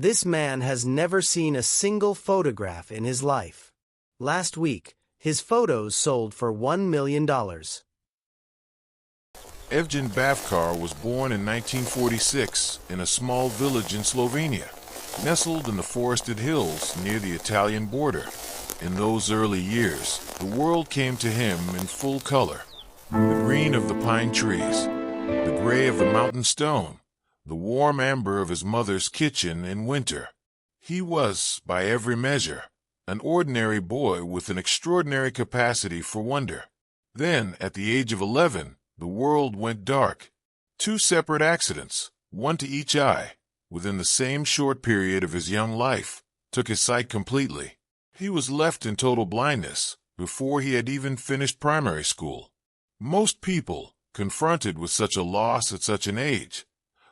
This man has never seen a single photograph in his life. Last week, his photos sold for $1 million. Evgen Bavkar was born in 1946 in a small village in Slovenia, nestled in the forested hills near the Italian border. In those early years, the world came to him in full color. The green of the pine trees, the gray of the mountain stone, the warm amber of his mother's kitchen in winter. He was, by every measure, an ordinary boy with an extraordinary capacity for wonder. Then, at the age of 11, the world went dark. 2 separate accidents, one to each eye, within the same short period of his young life, took his sight completely. He was left in total blindness before he had even finished primary school. Most people, confronted with such a loss at such an age,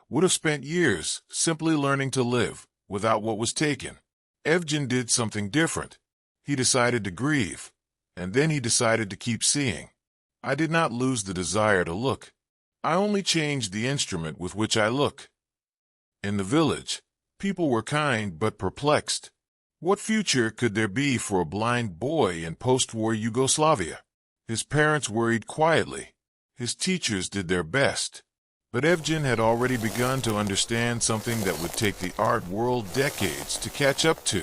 would have spent years simply learning to live without what was taken. Evgen did something different. He decided to grieve, and then he decided to keep seeing. I did not lose the desire to look. I only changed the instrument with which I look. In the village, people were kind but perplexed. What future could there be for a blind boy in post-war Yugoslavia? His parents worried quietly. His teachers did their best. But Evgen had already begun to understand something that would take the art world decades to catch up to.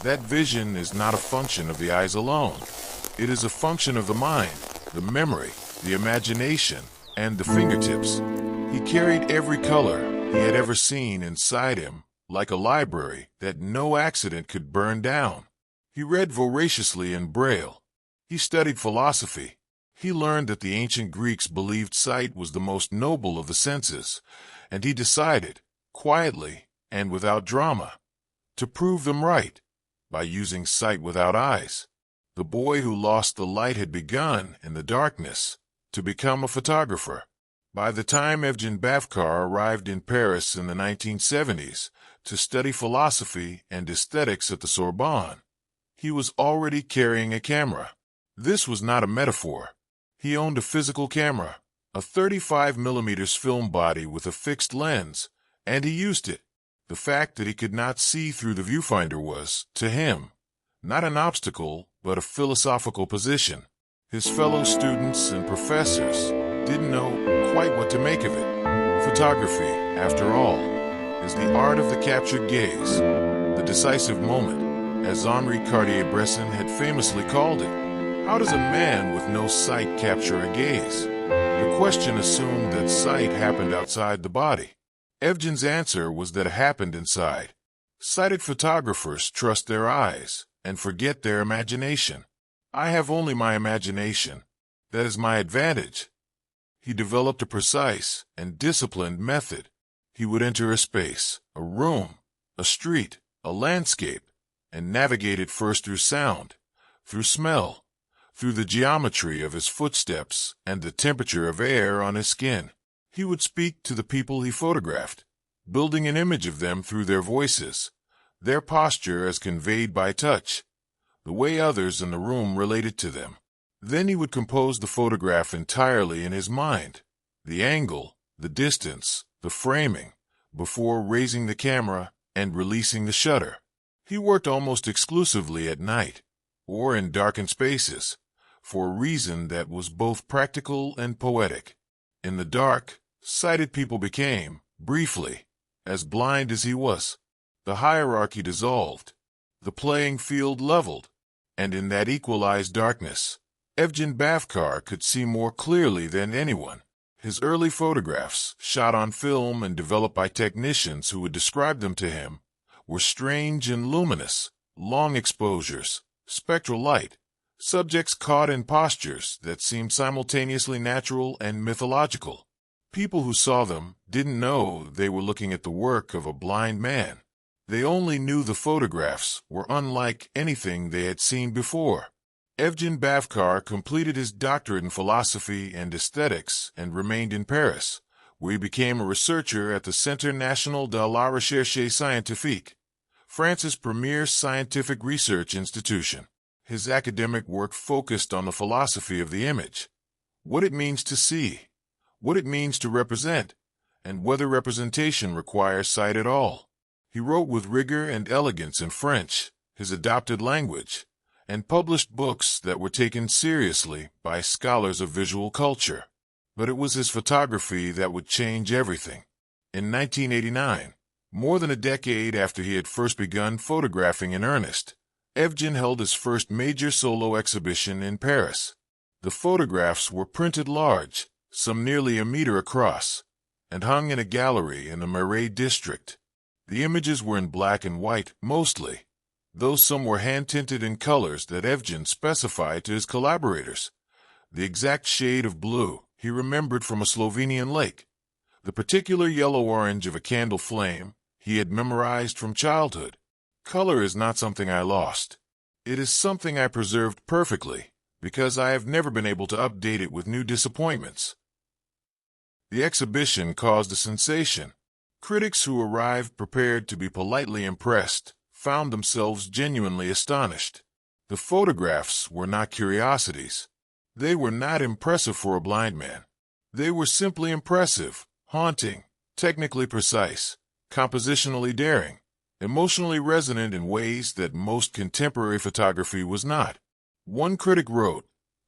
That vision is not a function of the eyes alone. It is a function of the mind, the memory, the imagination, and the fingertips. He carried every color he had ever seen inside him, like a library that no accident could burn down. He read voraciously in Braille. He studied philosophy. He learned that the ancient Greeks believed sight was the most noble of the senses, and he decided, quietly and without drama, to prove them right by using sight without eyes. The boy who lost the light had begun, in the darkness, to become a photographer. By the time Evgen Bavkar arrived in Paris in the 1970s to study philosophy and aesthetics at the Sorbonne, he was already carrying a camera. This was not a metaphor. He owned a physical camera, a 35mm film body with a fixed lens, and he used it. The fact that he could not see through the viewfinder was, to him, not an obstacle, but a philosophical position. His fellow students and professors didn't know quite what to make of it. Photography, after all, is the art of the captured gaze, the decisive moment, as Henri Cartier-Bresson had famously called it. How does a man with no sight capture a gaze? The question assumed that sight happened outside the body. Evgen's answer was that it happened inside. Sighted photographers trust their eyes and forget their imagination. I have only my imagination. That is my advantage. He developed a precise and disciplined method. He would enter a space, a room, a street, a landscape, and navigate it first through sound, through smell, through the geometry of his footsteps and the temperature of air on his skin. He would speak to the people he photographed, building an image of them through their voices, their posture as conveyed by touch, the way others in the room related to them. Then he would compose the photograph entirely in his mind, the angle, the distance, the framing, before raising the camera and releasing the shutter. He worked almost exclusively at night, or in darkened spaces, for a reason that was both practical and poetic. In the dark, sighted people became, briefly, as blind as he was. The hierarchy dissolved, the playing field leveled, and in that equalized darkness, Evgen Bavkar could see more clearly than anyone. His early photographs, shot on film and developed by technicians who would describe them to him, were strange and luminous, long exposures, spectral light, subjects caught in postures that seemed simultaneously natural and mythological. People who saw them didn't know they were looking at the work of a blind man. They only knew the photographs were unlike anything they had seen before. Evgen Bavkar completed his doctorate in philosophy and aesthetics and remained in Paris, where he became a researcher at the Centre National de la Recherche Scientifique, France's premier scientific research institution. His academic work focused on the philosophy of the image, what it means to see, what it means to represent, and whether representation requires sight at all. He wrote with rigor and elegance in French, his adopted language, and published books that were taken seriously by scholars of visual culture. But it was his photography that would change everything. In 1989, more than a decade after he had first begun photographing in earnest, Evgen held his first major solo exhibition in Paris. The photographs were printed large, some nearly a meter across, and hung in a gallery in the Marais district. The images were in black and white, mostly, though some were hand-tinted in colors that Evgen specified to his collaborators. The exact shade of blue he remembered from a Slovenian lake. The particular yellow-orange of a candle flame he had memorized from childhood. Color is not something I lost. It is something I preserved perfectly, because I have never been able to update it with new disappointments. The exhibition caused a sensation. Critics who arrived prepared to be politely impressed found themselves genuinely astonished. The photographs were not curiosities. They were not impressive for a blind man. They were simply impressive, haunting, technically precise, compositionally daring, emotionally resonant in ways that most contemporary photography was not. One critic wrote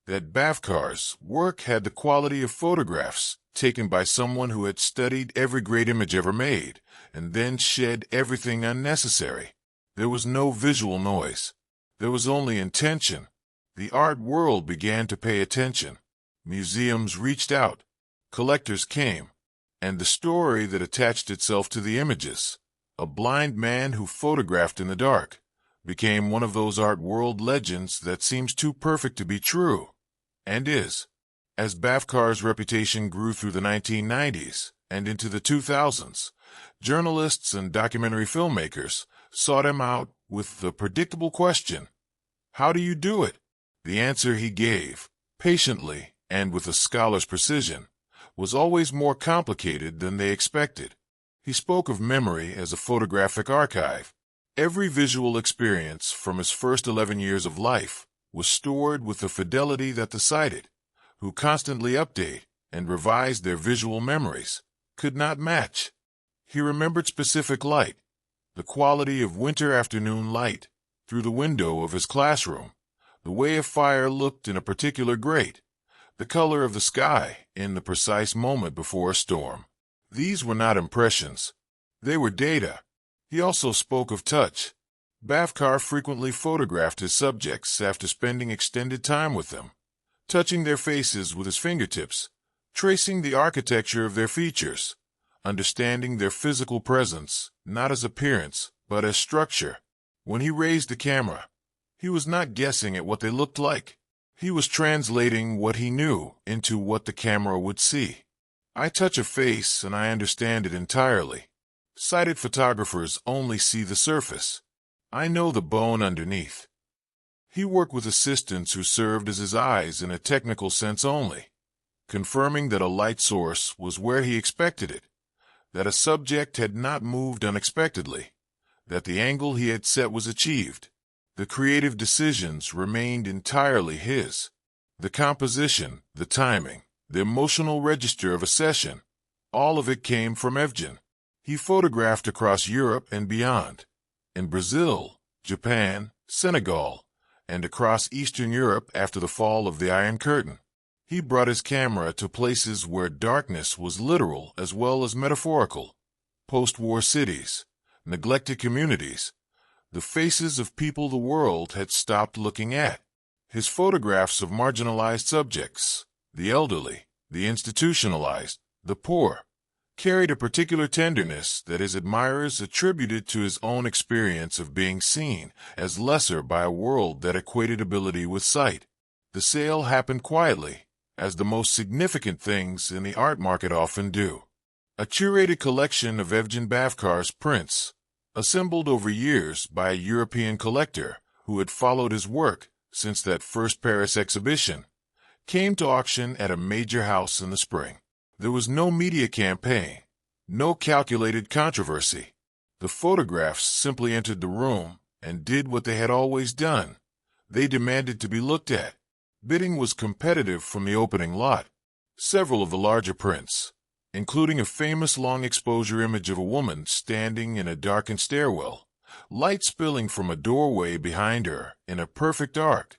that Bavkar's work had the quality of photographs taken by someone who had studied every great image ever made and then shed everything unnecessary. There was no visual noise. There was only intention. The art world began to pay attention. Museums reached out. Collectors came. And the story that attached itself to the images, a blind man who photographed in the dark, became one of those art world legends that seems too perfect to be true, and is. As Bavkar's reputation grew through the 1990s and into the 2000s, journalists and documentary filmmakers sought him out with the predictable question, "How do you do it?" The answer he gave, patiently and with a scholar's precision, was always more complicated than they expected. He spoke of memory as a photographic archive. Every visual experience from his first 11 years of life was stored with a fidelity that the sighted, who constantly update and revise their visual memories, could not match. He remembered specific light, the quality of winter afternoon light through the window of his classroom, the way a fire looked in a particular grate, the color of the sky in the precise moment before a storm. These were not impressions. They were data. He also spoke of touch. Bavkar frequently photographed his subjects after spending extended time with them, touching their faces with his fingertips, tracing the architecture of their features, understanding their physical presence, not as appearance, but as structure. When he raised the camera, he was not guessing at what they looked like. He was translating what he knew into what the camera would see. I touch a face and I understand it entirely. Sighted photographers only see the surface. I know the bone underneath. He worked with assistants who served as his eyes in a technical sense only, confirming that a light source was where he expected it, that a subject had not moved unexpectedly, that the angle he had set was achieved. The creative decisions remained entirely his. The composition, the timing, the emotional register of a session, all of it came from Evgen. He photographed across Europe and beyond, in Brazil, Japan, Senegal, and across Eastern Europe after the fall of the Iron Curtain. He brought his camera to places where darkness was literal as well as metaphorical. Post-war cities, neglected communities, the faces of people the world had stopped looking at. His photographs of marginalized subjects, the elderly, the institutionalized, the poor, carried a particular tenderness that his admirers attributed to his own experience of being seen as lesser by a world that equated ability with sight. The sale happened quietly, as the most significant things in the art market often do. A curated collection of Evgen Bavkar's prints, assembled over years by a European collector who had followed his work since that first Paris exhibition, came to auction at a major house in the spring. There was no media campaign, no calculated controversy. The photographs simply entered the room and did what they had always done. They demanded to be looked at. Bidding was competitive from the opening lot. Several of the larger prints, including a famous long-exposure image of a woman standing in a darkened stairwell, light spilling from a doorway behind her in a perfect arc,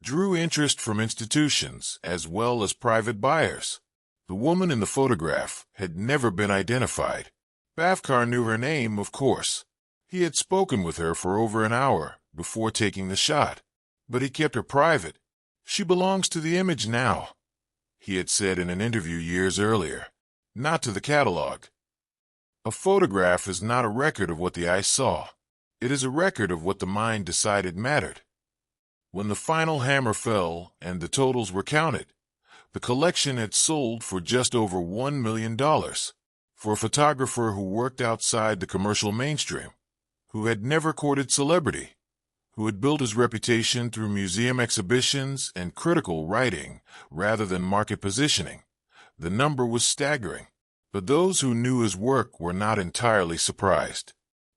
drew interest from institutions as well as private buyers. The woman in the photograph had never been identified. Bavkar knew her name, of course. He had spoken with her for over an hour before taking the shot, but he kept her private. "She belongs to the image now," he had said in an interview years earlier, "not to the catalog." A photograph is not a record of what the eye saw. It is a record of what the mind decided mattered. When the final hammer fell and the totals were counted, the collection had sold for just over $1 million. For a photographer who worked outside the commercial mainstream, who had never courted celebrity, who had built his reputation through museum exhibitions and critical writing rather than market positioning, the number was staggering. But those who knew his work were not entirely surprised.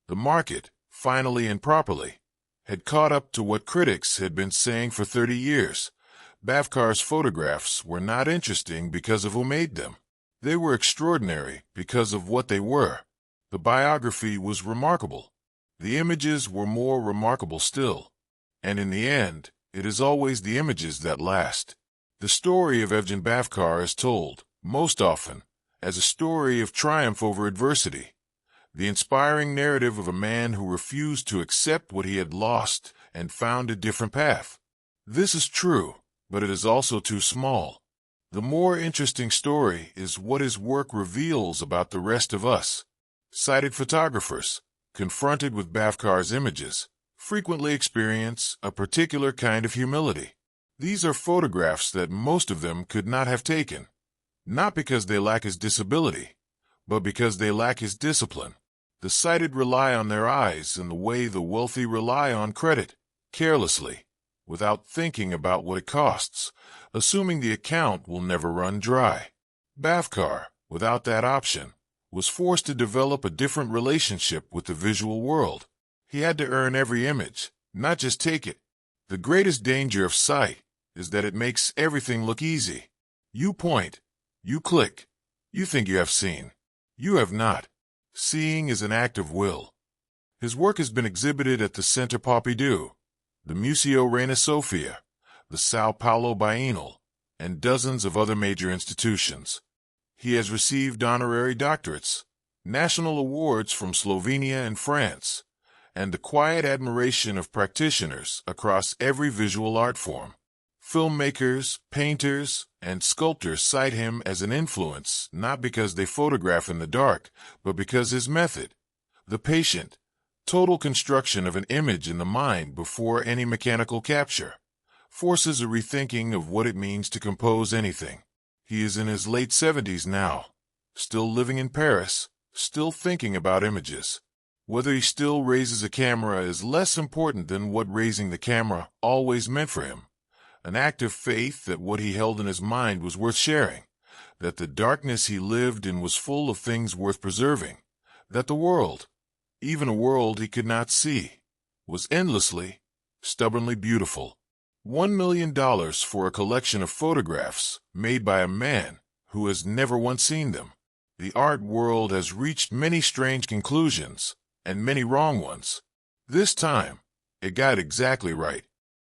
The market, finally and properly, had caught up to what critics had been saying for 30 years. Bavkar's photographs were not interesting because of who made them. They were extraordinary because of what they were. The biography was remarkable. The images were more remarkable still. And in the end, it is always the images that last. The story of Evgen Bavkar is told, most often, as a story of triumph over adversity. The inspiring narrative of a man who refused to accept what he had lost and found a different path. This is true, but it is also too small. The more interesting story is what his work reveals about the rest of us. Sighted photographers, confronted with Bavkar's images, frequently experience a particular kind of humility. These are photographs that most of them could not have taken, not because they lack his disability, but because they lack his discipline. The sighted rely on their eyes in the way the wealthy rely on credit, carelessly, without thinking about what it costs, assuming the account will never run dry. Bavkar, without that option, was forced to develop a different relationship with the visual world. He had to earn every image, not just take it. The greatest danger of sight is that it makes everything look easy. You point, you click, you think you have seen. You have not. Seeing is an act of will. His work has been exhibited at the Centre Pompidou, the Museo Reina Sofia, the Sao Paulo Bienal, and dozens of other major institutions. He has received honorary doctorates, national awards from Slovenia and France, and the quiet admiration of practitioners across every visual art form. Filmmakers, painters, and sculptors cite him as an influence not because they photograph in the dark, but because his method, the patient, total construction of an image in the mind before any mechanical capture, forces a rethinking of what it means to compose anything. He is in his late 70s now, still living in Paris, still thinking about images. Whether he still raises a camera is less important than what raising the camera always meant for him. An act of faith that what he held in his mind was worth sharing, that the darkness he lived in was full of things worth preserving, that the world, even a world he could not see, was endlessly, stubbornly beautiful. $1 million for a collection of photographs made by a man who has never once seen them. The art world has reached many strange conclusions, and many wrong ones. This time, it got exactly right.